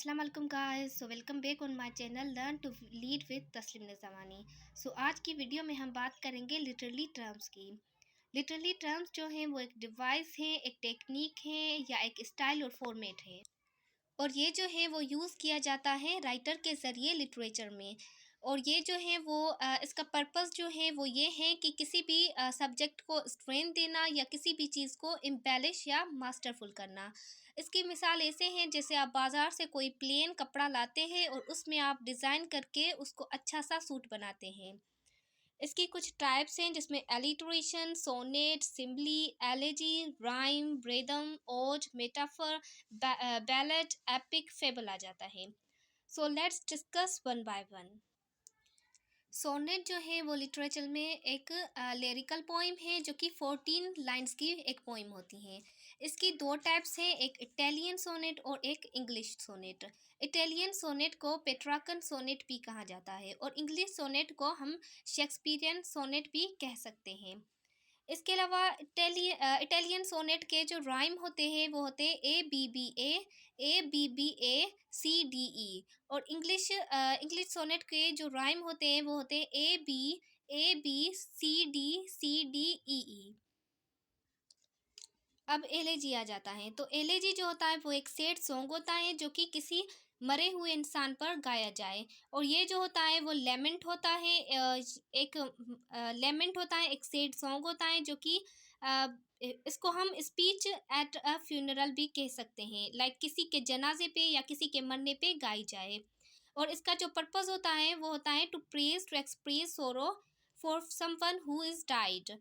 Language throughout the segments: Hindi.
अस्सलाम वालेकुम guys. Welcome back on my channel learn to lead with Tasleem Nizamani. आज की वीडियो में हम बात करेंगे लिटरली टर्म्स की। लिटरली टर्म्स जो हैं वो एक डिवाइस है, एक टेक्निक है या एक स्टाइल और फॉर्मेट है, और ये जो है वो यूज़ किया जाता है राइटर के ज़रिए लिटरेचर में। और ये जो है वो इसका पर्पस जो है वो ये है कि किसी भी सब्जेक्ट को स्ट्रेंथ देना या किसी भी चीज़ को एम्बेलिश या मास्टरफुल करना। इसकी मिसाल ऐसे हैं जैसे आप बाज़ार से कोई प्लेन कपड़ा लाते हैं और उसमें आप डिज़ाइन करके उसको अच्छा सा सूट बनाते हैं। इसकी कुछ टाइप्स हैं जिसमें alliteration, sonnet, simile, elegy, rhyme, rhythm, ode, metaphor, ballad, epic, fable आ जाता है। So let's discuss one by one. Sonnet जो है वो लिटरेचर में एक लिरिकल पोइम है जो कि 14 लाइंस की एक पोइम होती हैं। इसकी दो टाइप्स हैं, एक इटालियन सोनेट और एक इंग्लिश सोनेट। इटालियन सोनेट को पेट्राकन सोनेट भी कहा जाता है और इंग्लिश सोनेट को हम शेक्सपियरियन सोनेट भी कह सकते हैं। इसके अलावा इटालियन सोनेट के जो राइम होते हैं वो होते हैं ए सी डी ई। और इंग्लिश सोनेट के जो राइम होते हैं वो होते हैं A B C D E ई। अब एलेजी आ जाता है, तो एलेजी जो होता है वो एक सैड सॉन्ग होता है जो कि किसी मरे हुए इंसान पर गाया जाए। और ये जो होता है वो लेमेंट होता है, एक लेमेंट होता है, एक सैड सॉन्ग होता है जो कि अ, इसको हम स्पीच एट अ फ्यूनरल भी कह सकते हैं, लाइक किसी के जनाजे पे या किसी के मरने पे गाई जाए। और इसका जो पर्पस होता है वो होता है टू एक्सप्रेस सोरो for someone who is died.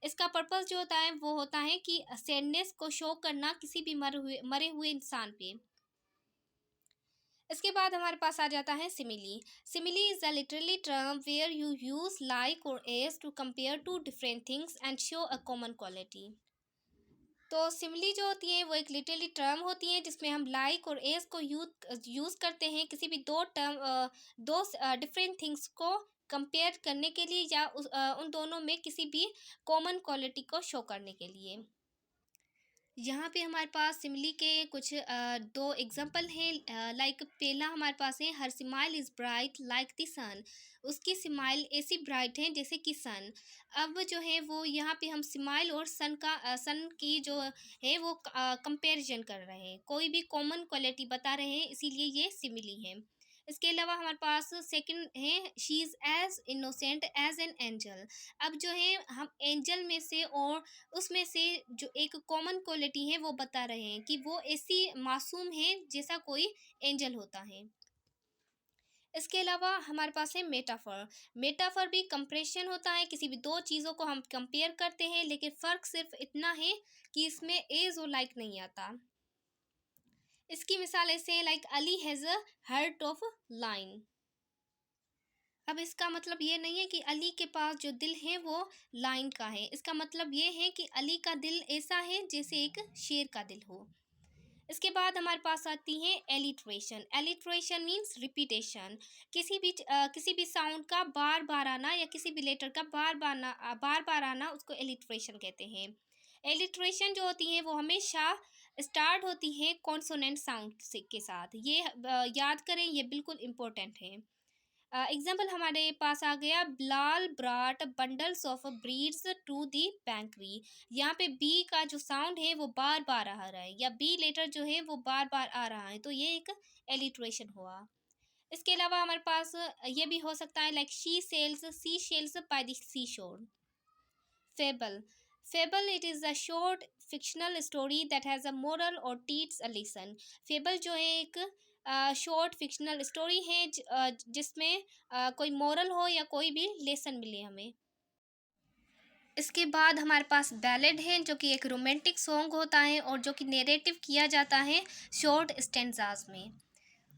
इसका पर्पस जो होता है वो होता है कि सैडनेस को शो करना किसी भी मरे हुए इंसान पे। इसके बाद हमारे पास आ जाता है simile. Simile is a literally term where you use like और as to compare two different things and show a common quality. तो सिमिली जो होती है वो एक लिटरली टर्म होती है जिसमें हम लाइक और एज को यूज़ करते हैं किसी भी दो डिफरेंट थिंग्स को कंपेयर करने के लिए या उन दोनों में किसी भी कॉमन क्वालिटी को शो करने के लिए। यहाँ पे हमारे पास सिमिली के कुछ दो एग्जांपल हैं, लाइक पहला हमारे पास है हर smile is bright like the sun. उसकी स्माइल ऐसी ब्राइट है जैसे कि सन। अब जो है वो यहाँ पे हम स्माइल और सन की जो है वो कंपैरिजन कर रहे हैं, कोई भी कॉमन क्वालिटी बता रहे हैं, इसीलिए ये सिमिली है। इसके अलावा हमारे पास सेकंड है she is as innocent as an angel. अब जो है हम एंजल में से और उसमें से जो एक कॉमन क्वालिटी है वो बता रहे हैं कि वो ऐसी मासूम है जैसा कोई एंजल होता है। इसके अलावा हमारे पास है मेटाफर। मेटाफर भी कंपैरिजन होता है, किसी भी दो चीज़ों को हम कंपेयर करते हैं, लेकिन फ़र्क सिर्फ इतना है कि इसमें एज और लाइक नहीं आता। इसकी मिसाल ऐसे है like Ali has a heart of line. अब इसका मतलब ये नहीं है कि अली के पास जो दिल है वो लाइन का है, इसका मतलब ये है कि अली का दिल ऐसा है जैसे एक शेर का दिल हो। इसके बाद हमारे पास आती है एलिट्रेशन। एलिट्रेशन मीन्स रिपीटेशन, किसी भी साउंड का बार बार आना या किसी भी लेटर का बार बार आना, उसको एलिट्रेशन कहते हैं। एलिट्रेशन जो होती है वो हमेशा स्टार्ट होती है कॉन्सोनेंट साउंड से के साथ, ये याद करें, ये बिल्कुल इम्पोर्टेंट है। एग्जाम्पल हमारे पास आ गया Bilal brought bundles of breads to the bakery. यहाँ पे बी का जो साउंड है वो बार बार आ रहा है या बी लेटर जो है वो बार बार आ रहा है, तो ये एक एलिट्रेशन हुआ। इसके अलावा हमारे पास ये भी हो सकता है like she sells by the sea shore. Fable. Fable it is a short fictional story that has a moral और टीच अ लेसन। फेबल जो है एक शॉर्ट फिक्शनल स्टोरी है जिसमें कोई मोरल हो या कोई भी लेसन मिले हमें। इसके बाद हमारे पास बैलेड है जो कि एक रोमांटिक सॉन्ग होता है और जो कि नैरेटिव किया जाता है शॉर्ट स्टेंजाज में।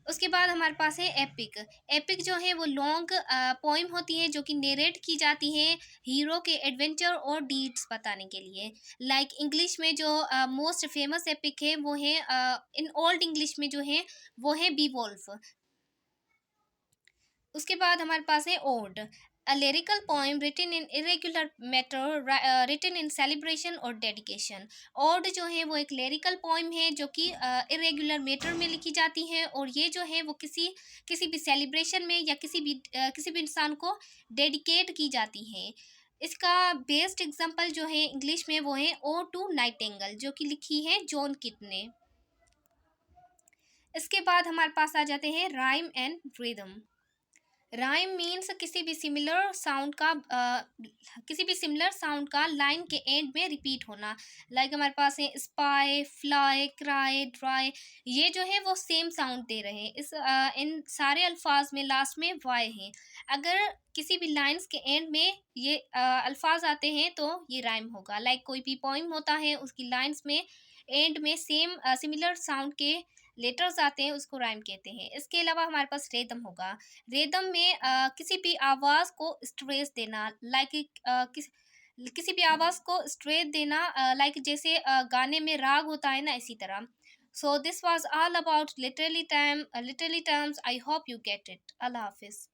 उसके बाद हमारे पास है एपिक। एपिक जो है वो लॉन्ग पोइम होती है जो कि नेरेट की जाती है हीरो के एडवेंचर और डीड्स बताने के लिए। लाइक इंग्लिश में जो मोस्ट फेमस एपिक है वो है इन ओल्ड इंग्लिश में जो है वो है बी वॉल्फ। उसके बाद हमारे पास है odd. A lyrical poem written in irregular matter, written in celebration or dedication. Ode जो है वो एक lyrical poem है जो कि irregular matter में लिखी जाती है, और ये जो है वो किसी भी celebration में या किसी भी इंसान को dedicate की जाती है। इसका बेस्ट एग्जांपल जो है इंग्लिश में वो है ओ टू नाइटिंगेल, जो कि लिखी है जॉन किट ने। इसके बाद हमारे पास आ जाते हैं rhyme and rhythm. Rhyme means किसी भी सिमिलर साउंड का लाइन के एंड में रिपीट होना। लाइक हमारे पास है स्पाई, फ्लाई, क्राई, ड्राई, ये जो है वो सेम साउंड दे रहे हैं। इन सारे अल्फाज में लास्ट में वाई है। अगर किसी भी लाइन्स के एंड में ये अल्फाज आते हैं तो ये राइम होगा। लाइक कोई भी पोइम होता है, उसकी लाइन्स में एंड में सेम सिमिलर साउंड के लेटर्स आते हैं, उसको राइम कहते हैं। इसके अलावा हमारे पास रेदम होगा। रिदम में किसी भी आवाज़ को स्ट्रेस देना, किसी भी आवाज़ को स्ट्रेस देना, लाइक जैसे गाने में राग होता है ना, इसी तरह। So this was all about literally terms. I hope you get it. अल्लाह हाफिज़।